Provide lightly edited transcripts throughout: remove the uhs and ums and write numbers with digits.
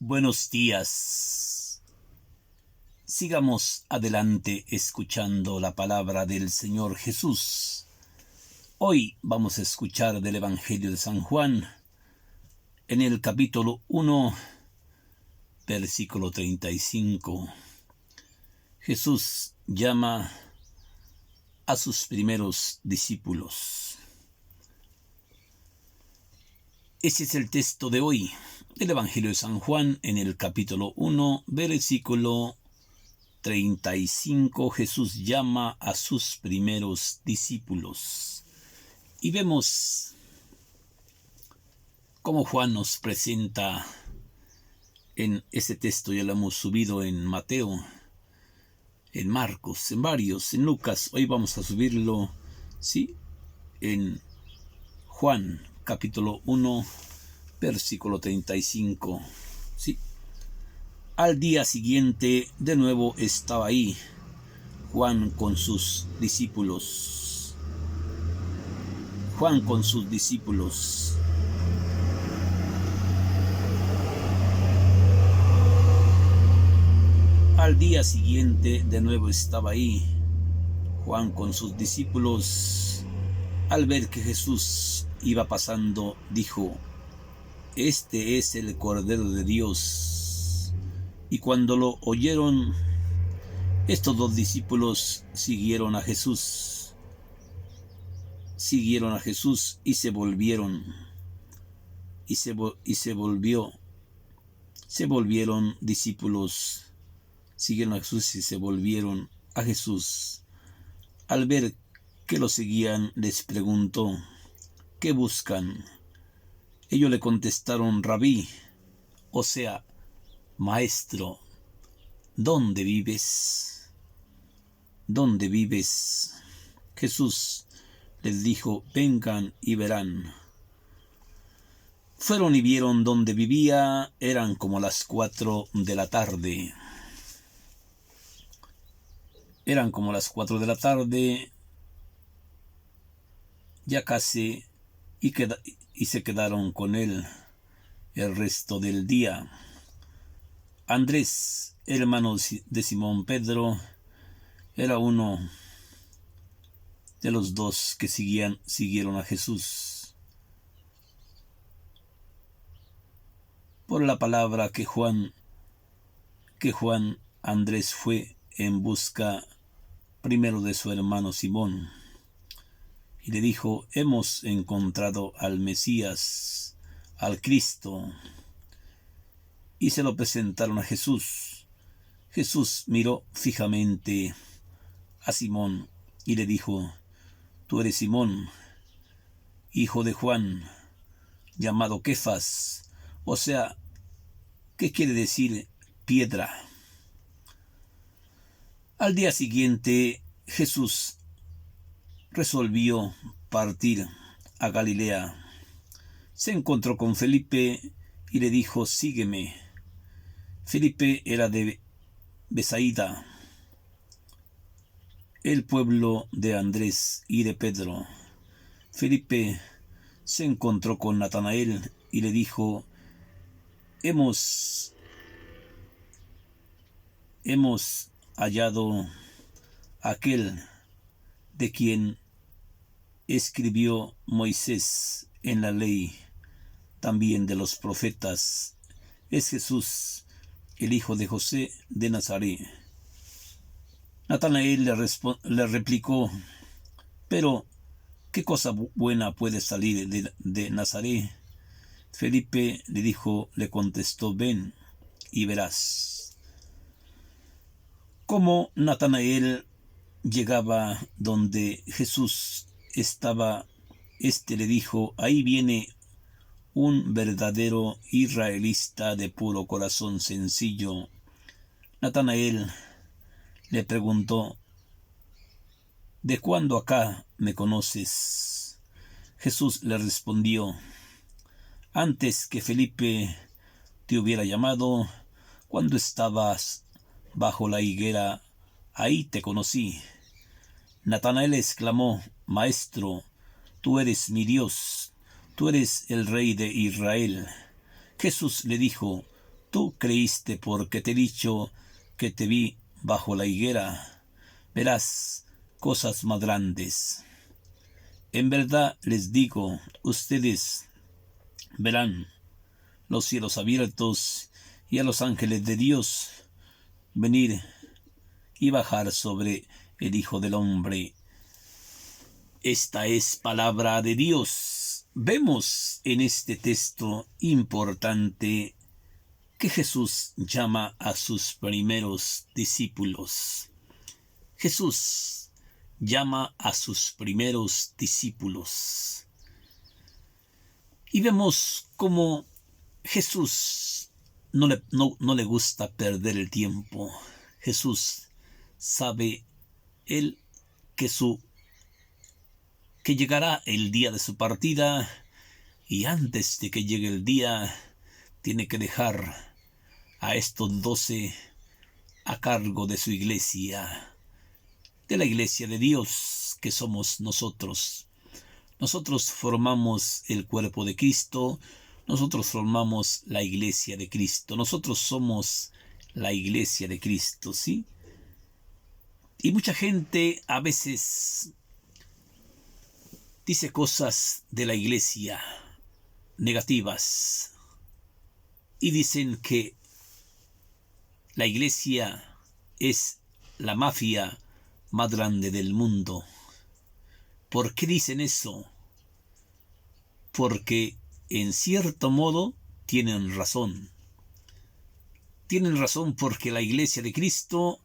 Buenos días. Sigamos adelante escuchando la palabra del Señor Jesús. Hoy vamos a escuchar del Evangelio de San Juan, en el capítulo 1, versículo 35. Jesús llama a sus primeros discípulos. Ese es el texto de hoy del Evangelio de San Juan, en el capítulo 1, versículo 35. Jesús llama a sus primeros discípulos. Y vemos cómo Juan nos presenta en ese texto. Ya lo hemos subido en Mateo, en Marcos, en varios, en Lucas. Hoy vamos a subirlo, ¿sí?, en Juan, capítulo 1, versículo 35. ¿Sí? Al día siguiente, de nuevo estaba ahí Juan con sus discípulos. Juan con sus discípulos. Al día siguiente, de nuevo estaba ahí Juan con sus discípulos. Al ver que Jesús iba pasando, dijo: "Este es el Cordero de Dios". Y cuando lo oyeron, estos dos discípulos siguieron a Jesús. Siguieron a Jesús y se volvieron. Se volvieron discípulos. Siguieron a Jesús y se volvieron a Jesús. Al ver que lo seguían, les preguntó: "¿Qué buscan?". Ellos le contestaron: "Rabí", o sea, maestro, ¿dónde vives? ¿Dónde vives? Jesús les dijo: "Vengan y verán". Fueron y vieron dónde vivía. Eran como las 4 de la tarde. Eran como las 4 de la tarde, ya casi, y se quedaron con él el resto del día. Andrés, hermano de Simón Pedro, era uno de los dos que siguieron a Jesús. Por la palabra que Juan, Andrés fue en busca primero de su hermano Simón y le dijo: "Hemos encontrado al Mesías, al Cristo". Y se lo presentaron a Jesús. Jesús miró fijamente a Simón y le dijo: "Tú eres Simón, hijo de Juan, llamado Kefas", o sea, ¿qué quiere decir piedra? Al día siguiente, Jesús resolvió partir a Galilea. Se encontró con Felipe y le dijo: "Sígueme". Felipe era de Besaida, el pueblo de Andrés y de Pedro. Felipe se encontró con Natanael y le dijo: Hemos hallado a aquel de quien escribió Moisés en la ley, también de los profetas. Es Jesús, el hijo de José de Nazaret. Natanael le replicó: "Pero, ¿qué cosa buena puede salir de Nazaret?". Felipe le contestó: "Ven y verás". Como Natanael llegaba donde Jesús estaba, le dijo: "Ahí viene un verdadero israelita de puro corazón sencillo". Natanael le preguntó: "¿De cuándo acá me conoces?". Jesús le respondió: "Antes que Felipe te hubiera llamado, cuando estabas bajo la higuera, ahí te conocí". Natanael exclamó: "Maestro, tú eres mi Dios, tú eres el Rey de Israel". Jesús le dijo: Tú creíste porque te he dicho que te vi bajo la higuera. Verás cosas más grandes. En verdad les digo, ustedes verán los cielos abiertos y a los ángeles de Dios venir y bajar sobre el Hijo del Hombre. Esta es palabra de Dios. Vemos en este texto importante que Jesús llama a sus primeros discípulos. Jesús llama a sus primeros discípulos. Y vemos cómo Jesús no le gusta perder el tiempo. Jesús sabe él que llegará el día de su partida, y antes de que llegue el día tiene que dejar a estos 12 a cargo de su iglesia, de la iglesia de Dios que somos nosotros. Nosotros formamos el cuerpo de Cristo, nosotros formamos la iglesia de Cristo, nosotros somos la iglesia de Cristo, ¿sí? Y mucha gente a veces dice cosas de la iglesia negativas y dicen que la iglesia es la mafia más grande del mundo. ¿Por qué dicen eso? Porque en cierto modo tienen razón. Tienen razón porque la iglesia de Cristo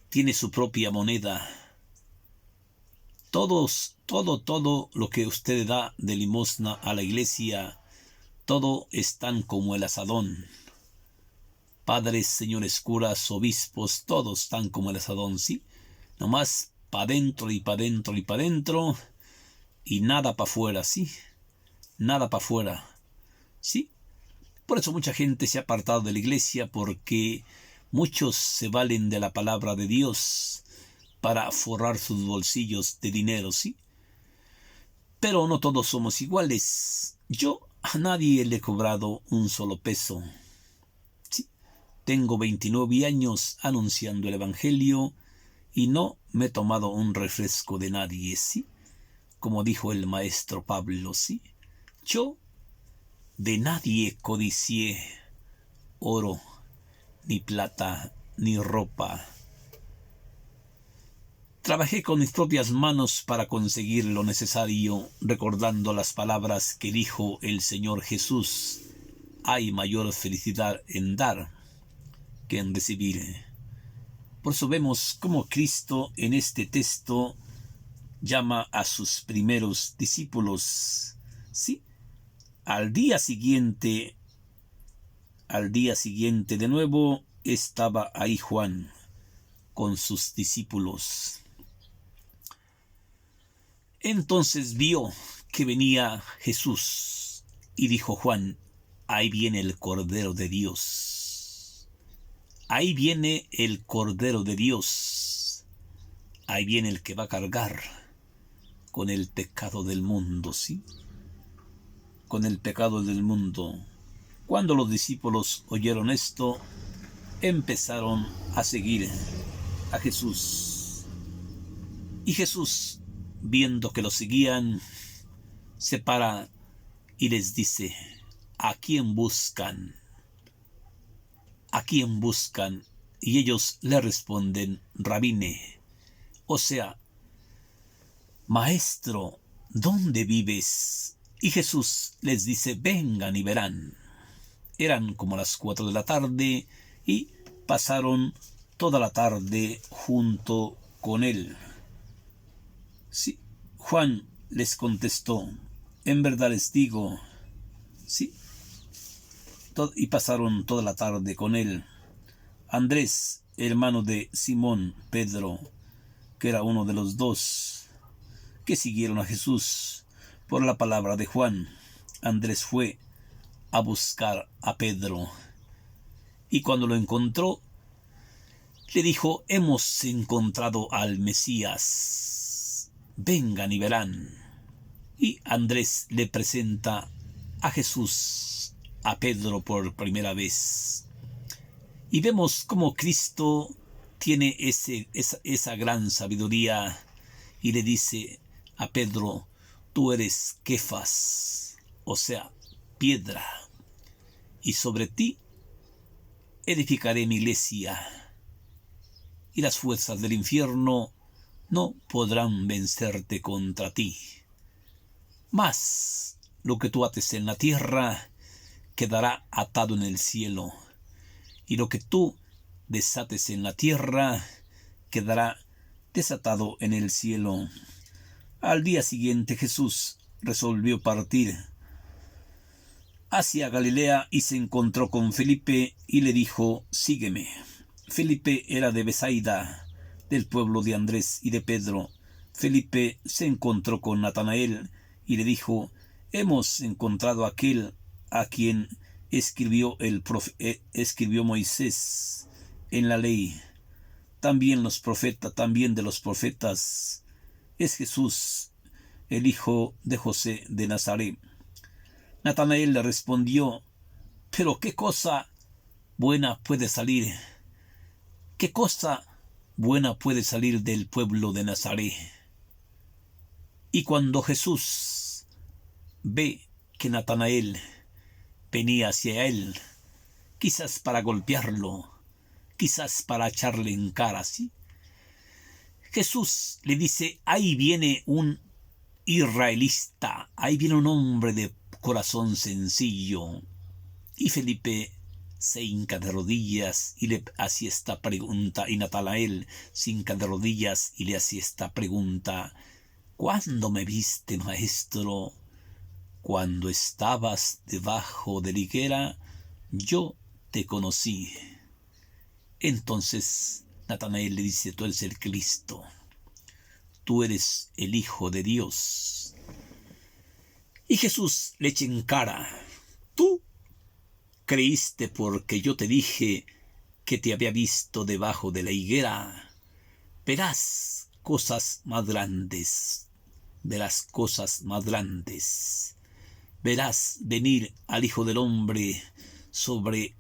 tiene su propia moneda. Todo lo que usted da de limosna a la iglesia, todo están como el asadón. Padres, señores curas, obispos, todos están como el asadón, ¿sí? Nomás pa' dentro y pa' dentro y pa' dentro, y nada pa' afuera, ¿sí? Nada pa' afuera, ¿sí? Por eso mucha gente se ha apartado de la iglesia, porque muchos se valen de la palabra de Dios para forrar sus bolsillos de dinero, ¿sí? Pero no todos somos iguales. Yo a nadie le he cobrado un solo peso. ¿Sí? Tengo 29 años anunciando el Evangelio y no me he tomado un refresco de nadie, ¿sí? Como dijo el maestro Pablo, ¿sí? Yo de nadie codicié oro, ni plata, ni ropa. Trabajé con mis propias manos para conseguir lo necesario, recordando las palabras que dijo el Señor Jesús: hay mayor felicidad en dar que en recibir. Por eso vemos cómo Cristo en este texto llama a sus primeros discípulos, ¿sí? Al día siguiente de nuevo estaba ahí Juan con sus discípulos. Entonces vio que venía Jesús y dijo Juan: ahí viene el Cordero de Dios. Ahí viene el Cordero de Dios. Ahí viene el que va a cargar con el pecado del mundo, ¿sí? Con el pecado del mundo. Cuando los discípulos oyeron esto, empezaron a seguir a Jesús. Y Jesús, viendo que lo seguían, se para y les dice: ¿a quién buscan? ¿A quién buscan? Y ellos le responden: Rabine, o sea, Maestro, ¿dónde vives? Y Jesús les dice: vengan y verán. Eran como las 4 de la tarde y pasaron toda la tarde junto con él. Sí, Juan les contestó: en verdad les digo, sí, y pasaron toda la tarde con él. Andrés, hermano de Simón Pedro, que era uno de los 2 que siguieron a Jesús por la palabra de Juan. Andrés fue a buscar a Pedro, y cuando lo encontró, le dijo: hemos encontrado al Mesías, vengan y verán. Y Andrés le presenta a Jesús a Pedro por primera vez. Y vemos cómo Cristo tiene esa gran sabiduría y le dice a Pedro: tú eres Kefas, o sea, piedra, y sobre ti edificaré mi iglesia, y las fuerzas del infierno no podrán vencerte contra ti. Mas lo que tú ates en la tierra quedará atado en el cielo, y lo que tú desates en la tierra quedará desatado en el cielo. Al día siguiente Jesús resolvió partir hacia Galilea y se encontró con Felipe y le dijo: sígueme. Felipe era de Betsaida, del pueblo de Andrés y de Pedro. Felipe se encontró con Natanael y le dijo: hemos encontrado a aquel a quien escribió Moisés en la ley, también de los profetas. Es Jesús, el hijo de José de Nazaret. Natanael le respondió: pero ¿qué cosa buena puede salir? ¿Qué cosa buena puede salir del pueblo de Nazaret? Y cuando Jesús ve que Natanael venía hacia él, quizás para golpearlo, quizás para echarle en cara, ¿sí? Jesús le dice: ahí viene un israelita, ahí viene un hombre de corazón sencillo. Y Felipe se hinca de rodillas y le hacía esta pregunta, y Natanael se hinca de rodillas y le hacía esta pregunta: ¿cuándo me viste, maestro? Cuando estabas debajo de la higuera, yo te conocí. Entonces Natanael le dice: tú eres el Cristo, tú eres el Hijo de Dios. Y Jesús le echa en cara: tú creíste porque yo te dije que te había visto debajo de la higuera. Verás cosas más grandes, verás cosas más grandes. Verás venir al Hijo del Hombre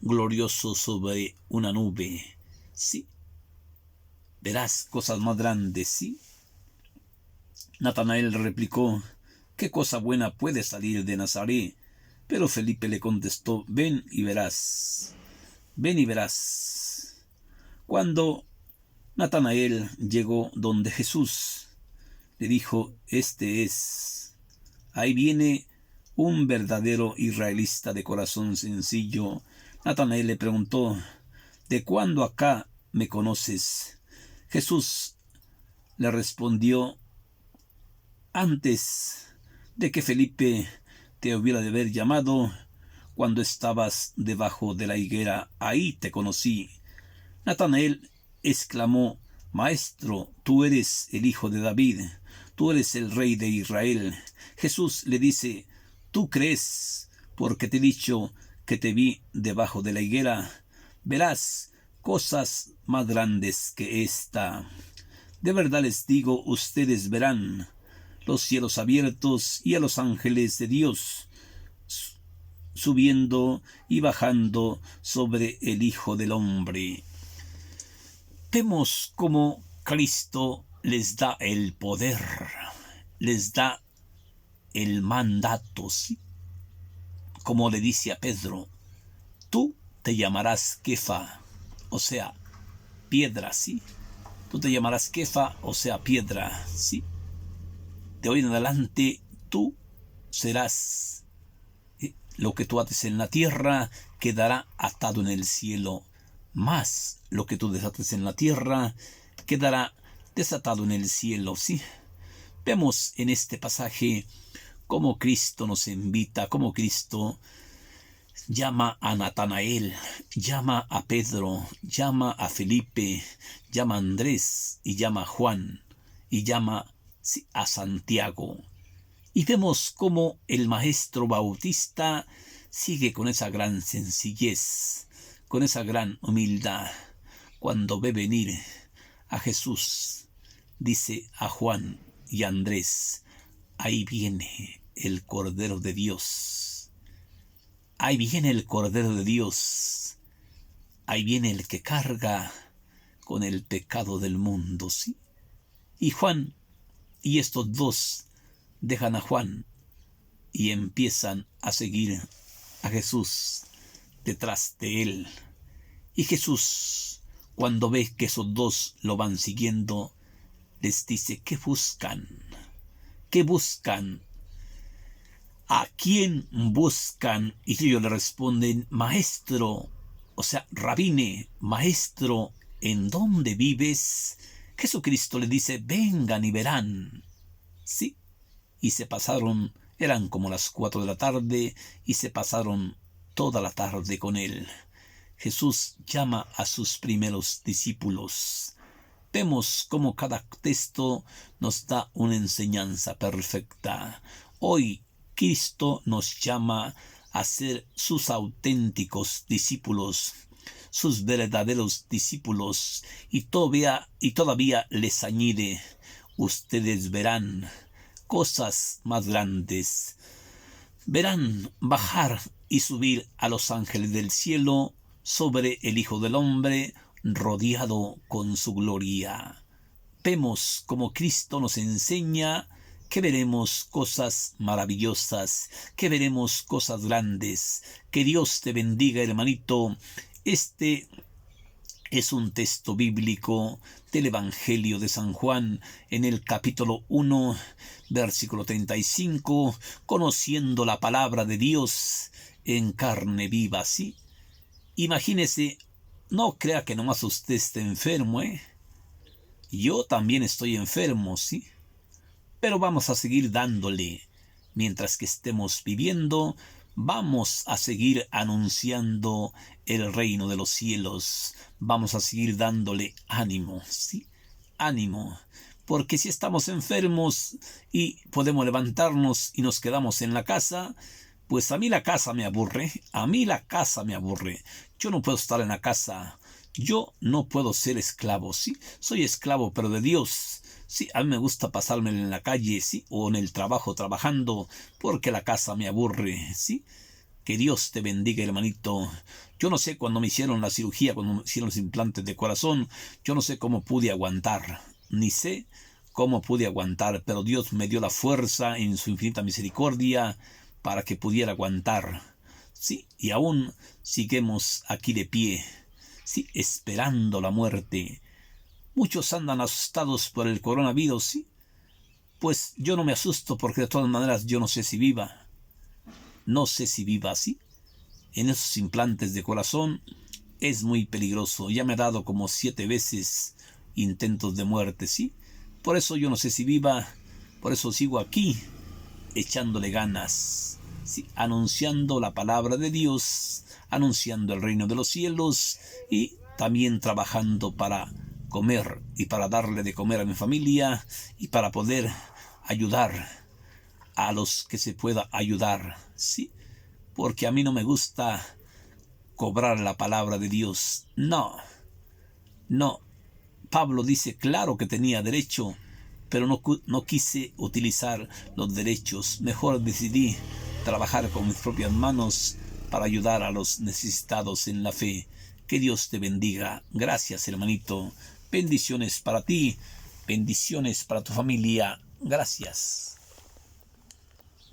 glorioso sobre una nube. Sí, verás cosas más grandes, sí. Natanael replicó: ¿qué cosa buena puede salir de Nazaret? Pero Felipe le contestó: ven y verás, ven y verás. Cuando Natanael llegó donde Jesús, le dijo: ahí viene un verdadero israelita de corazón sencillo. Natanael le preguntó: ¿de cuándo acá me conoces? Jesús le respondió: antes de que Felipe te hubiera de haber llamado, cuando estabas debajo de la higuera, ahí te conocí. Natanael exclamó: maestro, tú eres el hijo de David, tú eres el rey de Israel. Jesús le dice: tú crees porque te he dicho que te vi debajo de la higuera. Verás cosas más grandes que esta. De verdad les digo, ustedes verán los cielos abiertos y a los ángeles de Dios subiendo y bajando sobre el Hijo del Hombre. Vemos cómo Cristo les da el poder, les da el mandato, ¿sí? Como le dice a Pedro: tú te llamarás Kefa, o sea, piedra, ¿sí? Tú te llamarás Kefa, o sea, piedra, ¿sí? De hoy en adelante tú serás, lo que tú ates en la tierra quedará atado en el cielo, más lo que tú desates en la tierra quedará desatado en el cielo, ¿sí? Vemos en este pasaje cómo Cristo nos invita, cómo Cristo llama a Natanael, llama a Pedro, llama a Felipe, llama a Andrés y llama a Juan y llama a Santiago. Y vemos cómo el maestro bautista sigue con esa gran sencillez, con esa gran humildad. Cuando ve venir a Jesús, dice a Juan y a Andrés: ahí viene el Cordero de Dios. ahí viene el Cordero de Dios, ahí viene el que carga con el pecado del mundo, ¿sí? Y Juan, y estos dos dejan a Juan y empiezan a seguir a Jesús detrás de él. Y Jesús, cuando ve que esos dos lo van siguiendo, les dice, ¿qué buscan? ¿Qué buscan? ¿A quién buscan? Y ellos le responden, maestro, o sea, rabine, maestro, ¿en dónde vives? Jesucristo le dice, vengan y verán. Sí, y se pasaron, eran como las 4 de la tarde, y se pasaron toda la tarde con él. Jesús llama a sus primeros discípulos. Vemos cómo cada texto nos da una enseñanza perfecta. Hoy Cristo nos llama a ser sus auténticos discípulos, sus verdaderos discípulos, y todavía les añade, ustedes verán cosas más grandes. Verán bajar y subir a los ángeles del cielo sobre el Hijo del Hombre, rodeado con su gloria. Vemos como Cristo nos enseña que veremos cosas maravillosas, que veremos cosas grandes. Que Dios te bendiga, hermanito. Este es un texto bíblico del Evangelio de San Juan en el capítulo 1, versículo 35, conociendo la palabra de Dios en carne viva, ¿sí? Imagínese, no crea que nomás usted esté enfermo, Yo también estoy enfermo, ¿sí? Pero vamos a seguir dándole. Mientras que estemos viviendo, vamos a seguir anunciando el reino de los cielos. Vamos a seguir dándole ánimo, ¿sí? Ánimo. Porque si estamos enfermos y podemos levantarnos y nos quedamos en la casa, pues a mí la casa me aburre, a mí la casa me aburre. Yo no puedo estar en la casa, yo no puedo ser esclavo, ¿sí? Soy esclavo, pero de Dios. Sí, a mí me gusta pasarme en la calle, sí, o en el trabajo trabajando, porque la casa me aburre, ¿sí? Que Dios te bendiga, hermanito. Yo no sé cuando me hicieron la cirugía, cuando me hicieron los implantes de corazón, yo no sé cómo pude aguantar, ni sé cómo pude aguantar, pero Dios me dio la fuerza en su infinita misericordia para que pudiera aguantar, sí, y aún seguimos aquí de pie, sí, esperando la muerte. Muchos andan asustados por el coronavirus, ¿sí? Pues yo no me asusto porque de todas maneras yo no sé si viva. No sé si viva, ¿sí? En esos implantes de corazón es muy peligroso. Ya me ha dado como 7 veces intentos de muerte, ¿sí? Por eso yo no sé si viva. Por eso sigo aquí echándole ganas, ¿sí? Anunciando la palabra de Dios, anunciando el reino de los cielos y también trabajando para comer y para darle de comer a mi familia y para poder ayudar a los que se pueda ayudar, ¿sí? Porque a mí no me gusta cobrar la palabra de Dios. No, no. Pablo dice, claro que tenía derecho, pero no quise utilizar los derechos. Mejor decidí trabajar con mis propias manos para ayudar a los necesitados en la fe. Que Dios te bendiga. Gracias, hermanito. Bendiciones para ti, bendiciones para tu familia. Gracias.